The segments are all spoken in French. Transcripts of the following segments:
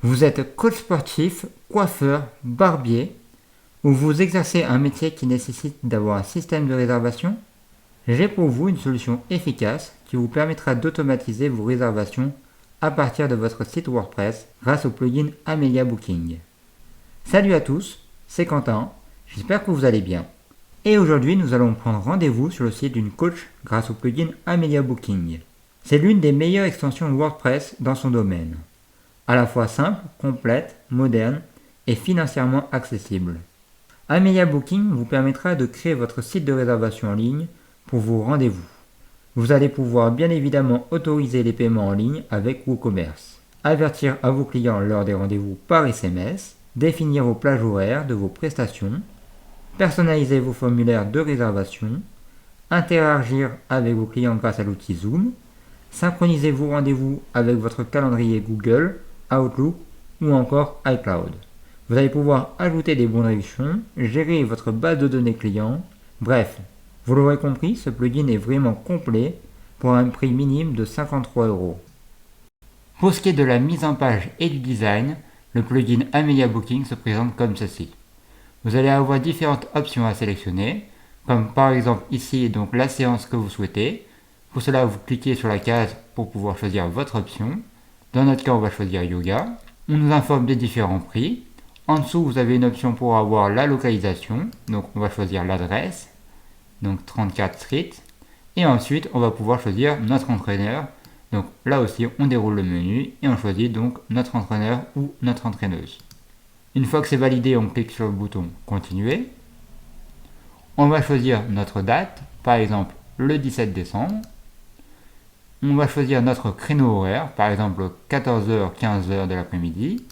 Vous êtes coach sportif, coiffeur, barbier, ou vous exercez un métier qui nécessite d'avoir un système de réservation? J'ai pour vous une solution efficace qui vous permettra d'automatiser vos réservations à partir de votre site WordPress grâce au plugin Amelia Booking. Salut à tous, c'est Quentin, j'espère que vous allez bien. Et aujourd'hui, nous allons prendre rendez-vous sur le site d'une coach grâce au plugin Amelia Booking. C'est l'une des meilleures extensions de WordPress dans son domaine. À la fois simple, complète, moderne et financièrement accessible. Amelia Booking vous permettra de créer votre site de réservation en ligne pour vos rendez-vous. Vous allez pouvoir bien évidemment autoriser les paiements en ligne avec WooCommerce, avertir à vos clients lors des rendez-vous par SMS, définir vos plages horaires de vos prestations, personnaliser vos formulaires de réservation, interagir avec vos clients grâce à l'outil Zoom, synchroniser vos rendez-vous avec votre calendrier Google, Outlook ou encore iCloud. Vous allez pouvoir ajouter des bons de réduction, gérer votre base de données client. Bref, vous l'aurez compris, ce plugin est vraiment complet pour un prix minime de 53 €. Pour ce qui est de la mise en page et du design, le plugin Amelia Booking se présente comme ceci. Vous allez avoir différentes options à sélectionner, comme par exemple ici donc la séance que vous souhaitez. Pour cela, vous cliquez sur la case pour pouvoir choisir votre option. Dans notre cas, on va choisir yoga. On nous informe des différents prix. En dessous, vous avez une option pour avoir la localisation. Donc, on va choisir l'adresse, donc 34 Street. Et ensuite, on va pouvoir choisir notre entraîneur. Donc là aussi, on déroule le menu et on choisit donc notre entraîneur ou notre entraîneuse. Une fois que c'est validé, on clique sur le bouton Continuer. On va choisir notre date, par exemple le 17 décembre. On va choisir notre créneau horaire, par exemple 14h, 15h de l'après-midi.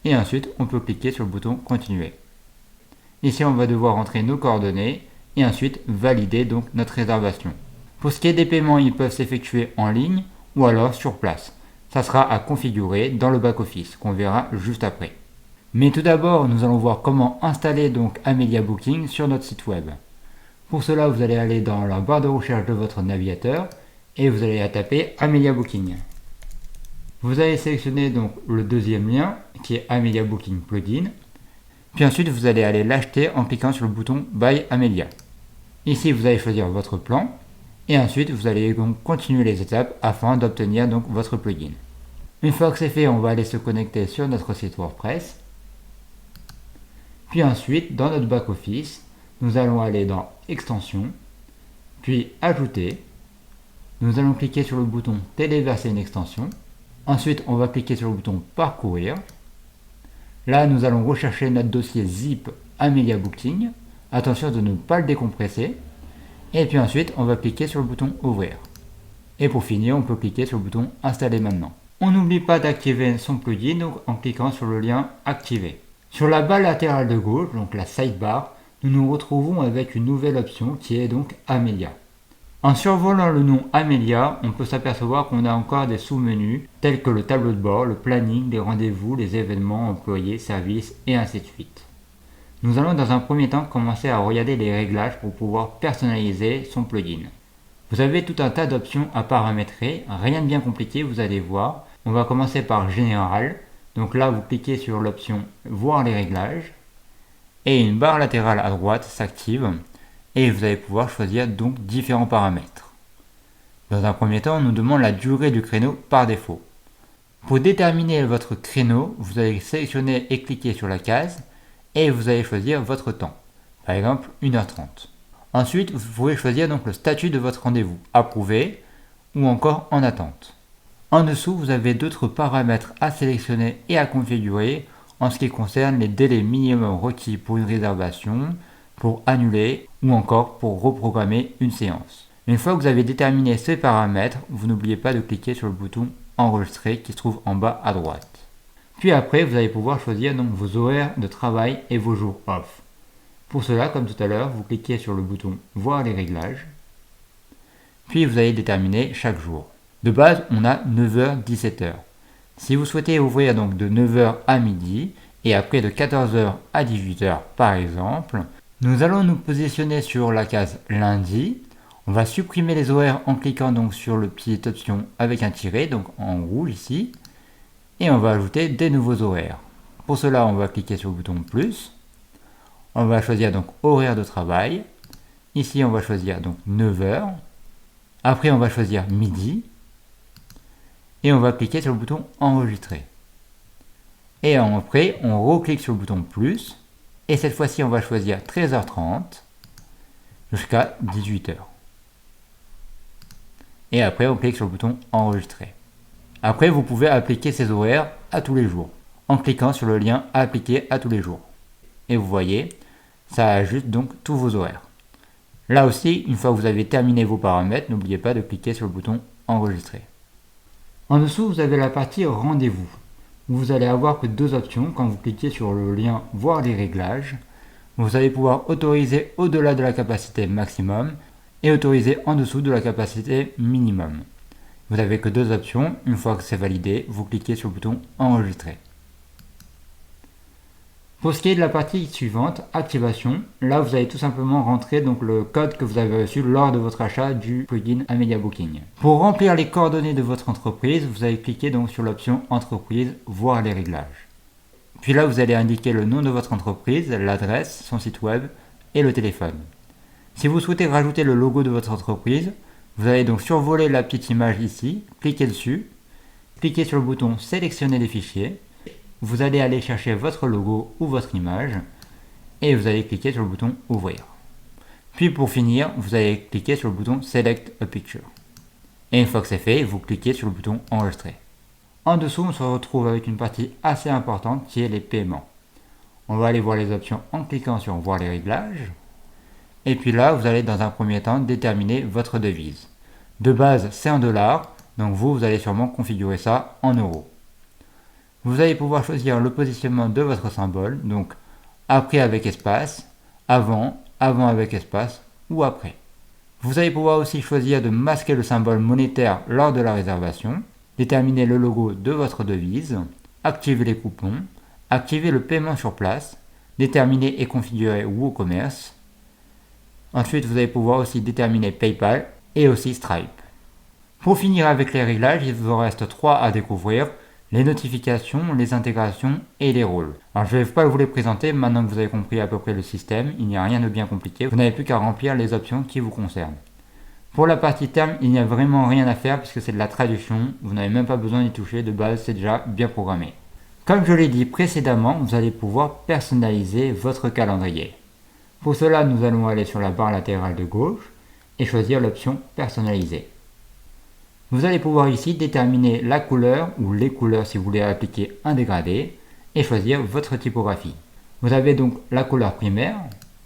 Et ensuite, on peut cliquer sur le bouton Continuer. Ici, on va devoir entrer nos coordonnées et ensuite valider donc notre réservation. Pour ce qui est des paiements, ils peuvent s'effectuer en ligne ou alors sur place. Ça sera à configurer dans le back-office qu'on verra juste après. Mais tout d'abord, nous allons voir comment installer donc Amelia Booking sur notre site web. Pour cela, vous allez aller dans la barre de recherche de votre navigateur et vous allez taper Amelia Booking. Vous allez sélectionner donc le deuxième lien qui est Amelia Booking Plugin. Puis ensuite, vous allez aller l'acheter en cliquant sur le bouton Buy Amelia. Ici, vous allez choisir votre plan et ensuite, vous allez donc continuer les étapes afin d'obtenir donc votre plugin. Une fois que c'est fait, on va aller se connecter sur notre site WordPress. Puis ensuite, dans notre back-office, nous allons aller dans Extensions, puis Ajouter. Nous allons cliquer sur le bouton Téléverser une extension. Ensuite, on va cliquer sur le bouton Parcourir. Là, nous allons rechercher notre dossier zip Amelia Booking. Attention de ne pas le décompresser. Et puis ensuite, on va cliquer sur le bouton Ouvrir. Et pour finir, on peut cliquer sur le bouton Installer maintenant. On n'oublie pas d'activer son plugin donc en cliquant sur le lien Activer. Sur la barre latérale de gauche, donc la sidebar, nous nous retrouvons avec une nouvelle option qui est donc Amelia. En survolant le nom Amelia, on peut s'apercevoir qu'on a encore des sous-menus tels que le tableau de bord, le planning, les rendez-vous, les événements, employés, services et ainsi de suite. Nous allons dans un premier temps commencer à regarder les réglages pour pouvoir personnaliser son plugin. Vous avez tout un tas d'options à paramétrer, rien de bien compliqué, vous allez voir. On va commencer par Général. Donc là, vous cliquez sur l'option Voir les réglages et une barre latérale à droite s'active et vous allez pouvoir choisir donc différents paramètres. Dans un premier temps, on nous demande la durée du créneau par défaut. Pour déterminer votre créneau, vous allez sélectionner et cliquer sur la case et vous allez choisir votre temps, par exemple 1h30. Ensuite, vous pouvez choisir donc le statut de votre rendez-vous, approuvé ou encore en attente. En dessous, vous avez d'autres paramètres à sélectionner et à configurer en ce qui concerne les délais minimum requis pour une réservation, pour annuler ou encore pour reprogrammer une séance. Une fois que vous avez déterminé ces paramètres, vous n'oubliez pas de cliquer sur le bouton Enregistrer qui se trouve en bas à droite. Puis après, vous allez pouvoir choisir donc vos horaires de travail et vos jours off. Pour cela, comme tout à l'heure, vous cliquez sur le bouton Voir les réglages. Puis vous allez déterminer chaque jour. De base, on a 9h-17h. Si vous souhaitez ouvrir donc de 9h à midi et après de 14h à 18h par exemple, nous allons nous positionner sur la case lundi. On va supprimer les horaires en cliquant donc sur le petite option avec un tiret, donc en rouge ici. et on va ajouter des nouveaux horaires. Pour cela, on va cliquer sur le bouton plus. On va choisir donc horaire de travail. Ici, on va choisir donc 9 heures. Après, on va choisir midi. Et on va cliquer sur le bouton enregistrer. Et après, on reclique sur le bouton plus. Et cette fois-ci, on va choisir 13h30 jusqu'à 18h. Et après, on clique sur le bouton enregistrer. Après, vous pouvez appliquer ces horaires à tous les jours en cliquant sur le lien appliquer à tous les jours. Et vous voyez, ça ajuste donc tous vos horaires. Là aussi, une fois que vous avez terminé vos paramètres, n'oubliez pas de cliquer sur le bouton enregistrer. En dessous, vous avez la partie rendez-vous. Vous allez avoir que deux options quand vous cliquez sur le lien voir les réglages. Vous allez pouvoir autoriser au-delà de la capacité maximum et autoriser en dessous de la capacité minimum. Vous n'avez que deux options. Une fois que c'est validé, vous cliquez sur le bouton enregistrer. Pour ce qui est de la partie suivante, activation, là vous allez tout simplement rentrer donc le code que vous avez reçu lors de votre achat du plugin Amelia Booking. Pour remplir les coordonnées de votre entreprise, vous allez cliquer donc sur l'option entreprise, voir les réglages. Puis là vous allez indiquer le nom de votre entreprise, l'adresse, son site web et le téléphone. Si vous souhaitez rajouter le logo de votre entreprise, vous allez donc survoler la petite image ici, cliquez dessus, cliquez sur le bouton sélectionner les fichiers. Vous allez aller chercher votre logo ou votre image et vous allez cliquer sur le bouton ouvrir. Puis pour finir, vous allez cliquer sur le bouton select a picture. Et une fois que c'est fait, vous cliquez sur le bouton enregistrer. En dessous, on se retrouve avec une partie assez importante qui est les paiements. On va aller voir les options en cliquant sur voir les réglages. Et puis là, vous allez dans un premier temps déterminer votre devise. De base, c'est en dollars, donc vous allez sûrement configurer ça en euros. Vous allez pouvoir choisir le positionnement de votre symbole, donc après avec espace, avant avec espace ou après. Vous allez pouvoir aussi choisir de masquer le symbole monétaire lors de la réservation, déterminer le logo de votre devise, activer les coupons, activer le paiement sur place, déterminer et configurer WooCommerce. Ensuite, vous allez pouvoir aussi déterminer PayPal et aussi Stripe. Pour finir avec les réglages, il vous en reste 3 à découvrir. Les notifications, les intégrations et les rôles. Alors je ne vais pas vous les présenter, maintenant que vous avez compris à peu près le système, il n'y a rien de bien compliqué, vous n'avez plus qu'à remplir les options qui vous concernent. Pour la partie terme, il n'y a vraiment rien à faire puisque c'est de la traduction, vous n'avez même pas besoin d'y toucher, de base c'est déjà bien programmé. Comme je l'ai dit précédemment, vous allez pouvoir personnaliser votre calendrier. Pour cela, nous allons aller sur la barre latérale de gauche et choisir l'option personnaliser. Vous allez pouvoir ici déterminer la couleur ou les couleurs si vous voulez appliquer un dégradé et choisir votre typographie. Vous avez donc la couleur primaire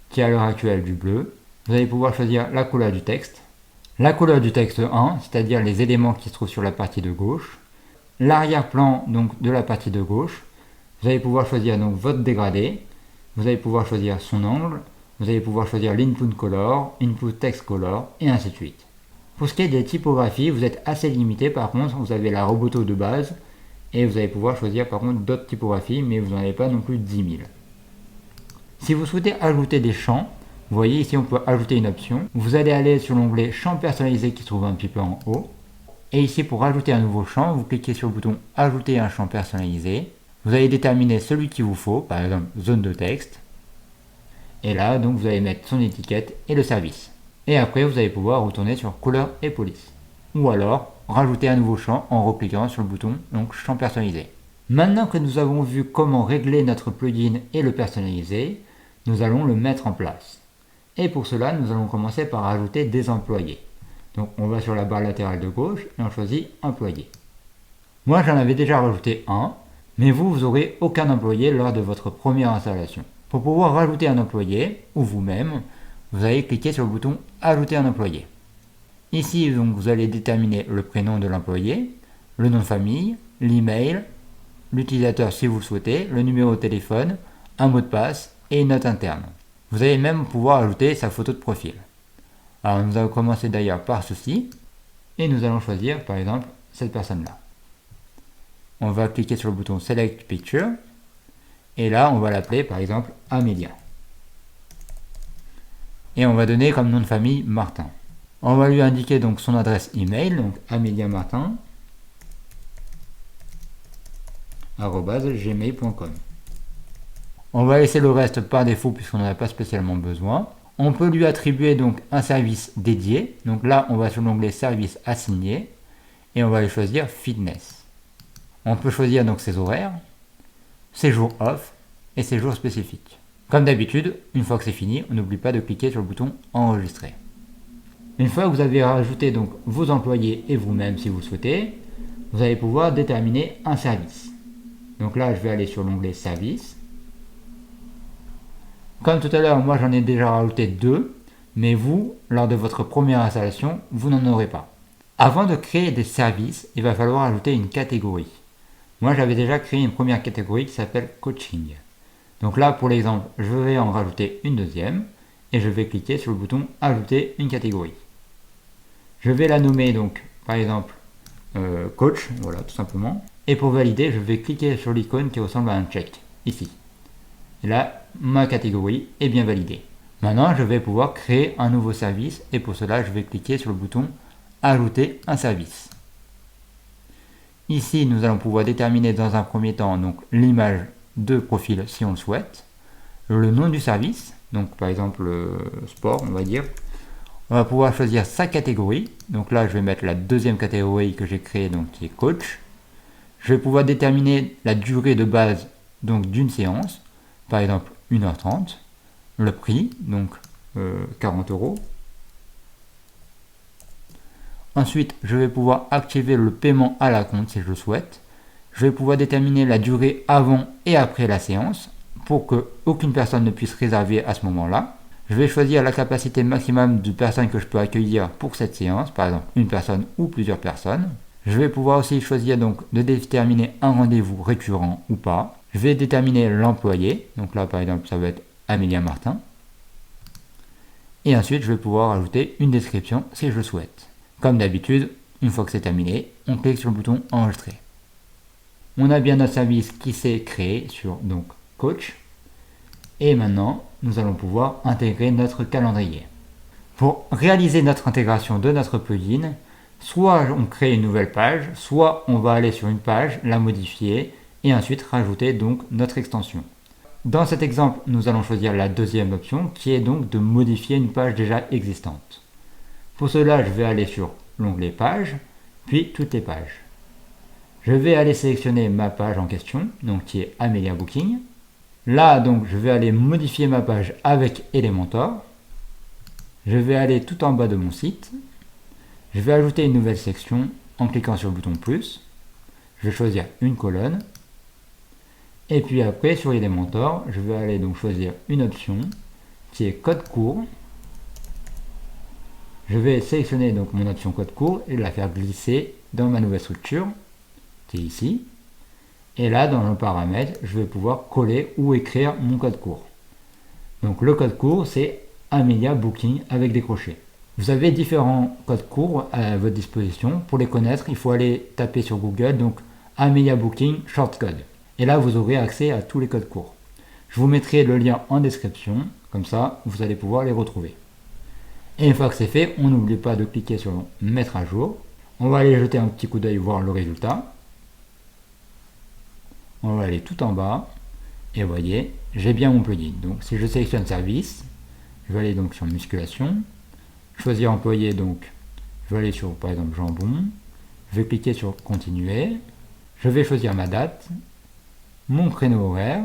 qui est à l'heure actuelle du bleu. Vous allez pouvoir choisir la couleur du texte 1, c'est-à-dire les éléments qui se trouvent sur la partie de gauche, l'arrière-plan donc de la partie de gauche. Vous allez pouvoir choisir donc votre dégradé. Vous allez pouvoir choisir son angle. Vous allez pouvoir choisir l'input color, input text color et ainsi de suite. Pour ce qui est des typographies, vous êtes assez limité. Par contre, vous avez la Roboto de base et vous allez pouvoir choisir par contre d'autres typographies, mais vous n'en avez pas non plus 10 000. Si vous souhaitez ajouter des champs, vous voyez ici on peut ajouter une option. Vous allez aller sur l'onglet champ personnalisé qui se trouve un petit peu en haut. Et ici pour ajouter un nouveau champ, vous cliquez sur le bouton ajouter un champ personnalisé. Vous allez déterminer celui qu'il vous faut, par exemple zone de texte. Et là donc vous allez mettre son étiquette et le service. Et après, vous allez pouvoir retourner sur couleur et police. Ou alors, rajouter un nouveau champ en recliquant sur le bouton donc champ personnalisé. Maintenant que nous avons vu comment régler notre plugin et le personnaliser, nous allons le mettre en place. Et pour cela, nous allons commencer par ajouter des employés. Donc, on va sur la barre latérale de gauche et on choisit employé. Moi, j'en avais déjà rajouté un, mais vous n'aurez aucun employé lors de votre première installation. Pour pouvoir rajouter un employé, ou vous-même, vous allez cliquer sur le bouton ajouter un employé. Ici, donc, vous allez déterminer le prénom de l'employé, le nom de famille, l'email, l'utilisateur si vous le souhaitez, le numéro de téléphone, un mot de passe et une note interne. Vous allez même pouvoir ajouter sa photo de profil. Alors nous allons commencer d'ailleurs par ceci et nous allons choisir par exemple cette personne-là. On va cliquer sur le bouton Select Picture et là on va l'appeler par exemple Amelia. Et on va donner comme nom de famille Martin. On va lui indiquer donc son adresse email, donc Amelia Martin. gmail.com. On va laisser le reste par défaut puisqu'on n'en a pas spécialement besoin. On peut lui attribuer donc un service dédié. Donc là, on va sur l'onglet service assigné et on va aller choisir fitness. On peut choisir donc ses horaires, ses jours off et ses jours spécifiques. Comme d'habitude, une fois que c'est fini, on n'oublie pas de cliquer sur le bouton enregistrer. Une fois que vous avez rajouté donc vos employés et vous-même si vous le souhaitez, vous allez pouvoir déterminer un service. Donc là, je vais aller sur l'onglet service. Comme tout à l'heure, moi j'en ai déjà rajouté 2, mais vous, lors de votre première installation, vous n'en aurez pas. Avant de créer des services, il va falloir ajouter une catégorie. Moi j'avais déjà créé une première catégorie qui s'appelle coaching. Donc là, pour l'exemple, je vais en rajouter une deuxième et je vais cliquer sur le bouton ajouter une catégorie. Je vais la nommer donc par exemple coach, voilà tout simplement. Et pour valider, je vais cliquer sur l'icône qui ressemble à un check, ici. Et là, ma catégorie est bien validée. Maintenant, je vais pouvoir créer un nouveau service et pour cela, je vais cliquer sur le bouton ajouter un service. Ici, nous allons pouvoir déterminer dans un premier temps donc l'image de profil si on le souhaite, le nom du service, donc par exemple sport on va dire. On va pouvoir choisir sa catégorie, donc là je vais mettre la deuxième catégorie que j'ai créée donc qui est coach. Je vais pouvoir déterminer la durée de base donc d'une séance, par exemple 1h30, le prix donc 40 €. Ensuite je vais pouvoir activer le paiement à la compte si je le souhaite. Je vais pouvoir déterminer la durée avant et après la séance pour qu'aucune personne ne puisse réserver à ce moment-là. Je vais choisir la capacité maximum de personnes que je peux accueillir pour cette séance, par exemple une personne ou plusieurs personnes. Je vais pouvoir aussi choisir donc de déterminer un rendez-vous récurrent ou pas. Je vais déterminer l'employé, donc là par exemple ça va être Amélia Martin. Et ensuite je vais pouvoir ajouter une description si je le souhaite. Comme d'habitude, une fois que c'est terminé, on clique sur le bouton enregistrer. On a bien notre service qui s'est créé sur donc coach. Et maintenant, nous allons pouvoir intégrer notre calendrier. Pour réaliser notre intégration de notre plugin, soit on crée une nouvelle page, soit on va aller sur une page, la modifier et ensuite rajouter donc notre extension. Dans cet exemple, nous allons choisir la deuxième option qui est donc de modifier une page déjà existante. Pour cela, je vais aller sur l'onglet page, puis toutes les pages. Je vais aller sélectionner ma page en question, donc qui est Amelia Booking. Là, donc, je vais aller modifier ma page avec Elementor. Je vais aller tout en bas de mon site. Je vais ajouter une nouvelle section en cliquant sur le bouton plus. Je vais choisir une colonne. Et puis après, sur Elementor, je vais aller donc choisir une option qui est code court. Je vais sélectionner donc mon option code court et la faire glisser dans ma nouvelle structure, qui est ici. Et là, dans le paramètre, je vais pouvoir coller ou écrire mon code court. Donc le code court, c'est Amelia Booking avec des crochets. Vous avez différents codes courts à votre disposition. Pour les connaître, il faut aller taper sur Google, donc Amelia Booking Shortcode. Et là, vous aurez accès à tous les codes courts. Je vous mettrai le lien en description, comme ça, vous allez pouvoir les retrouver. Et une fois que c'est fait, on n'oublie pas de cliquer sur mettre à jour. On va aller jeter un petit coup d'œil voir le résultat. On va aller tout en bas et vous voyez, j'ai bien mon plugin. Donc si je sélectionne service, je vais aller donc sur musculation, choisir employé, donc je vais aller sur par exemple jambon, je vais cliquer sur continuer, je vais choisir ma date, mon créneau horaire,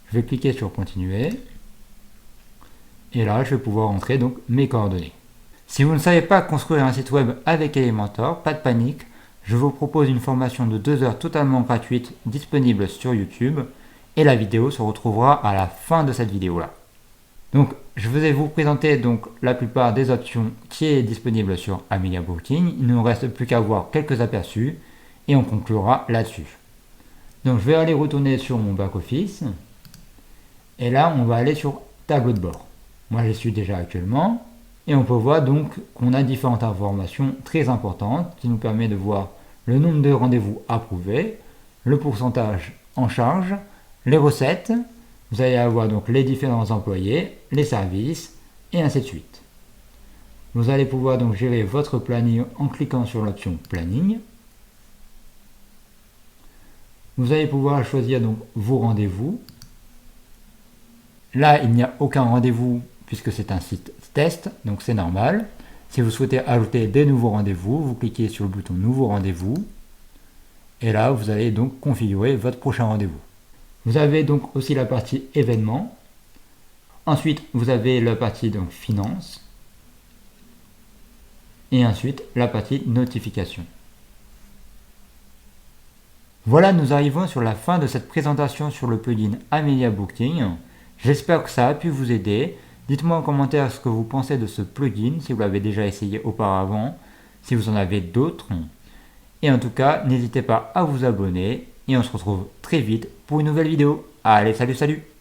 je vais cliquer sur continuer et là je vais pouvoir entrer donc mes coordonnées. Si vous ne savez pas construire un site web avec Elementor, pas de panique. Je vous propose une formation de 2 heures totalement gratuite disponible sur YouTube et la vidéo se retrouvera à la fin de cette vidéo là. Donc je vais vous présenter donc la plupart des options qui est disponible sur Amelia Booking. Il ne nous reste plus qu'à voir quelques aperçus et on conclura là-dessus. Donc je vais aller retourner sur mon back office et là on va aller sur tableau de bord. Moi j'y suis déjà actuellement et on peut voir donc qu'on a différentes informations très importantes qui nous permettent de voir le nombre de rendez-vous approuvés, le pourcentage en charge, les recettes, vous allez avoir donc les différents employés, les services, et ainsi de suite. Vous allez pouvoir donc gérer votre planning en cliquant sur l'option planning. Vous allez pouvoir choisir donc vos rendez-vous. Là, il n'y a aucun rendez-vous puisque c'est un site test, donc c'est normal. Si vous souhaitez ajouter des nouveaux rendez-vous, vous cliquez sur le bouton Nouveau rendez-vous. Et là, vous allez donc configurer votre prochain rendez-vous. Vous avez donc aussi la partie événements. Ensuite, vous avez la partie donc finances. Et ensuite, la partie notification. Voilà, nous arrivons sur la fin de cette présentation sur le plugin Amelia Booking. J'espère que ça a pu vous aider. Dites-moi en commentaire ce que vous pensez de ce plugin, si vous l'avez déjà essayé auparavant, si vous en avez d'autres. Et en tout cas, n'hésitez pas à vous abonner et on se retrouve très vite pour une nouvelle vidéo. Allez, salut, salut!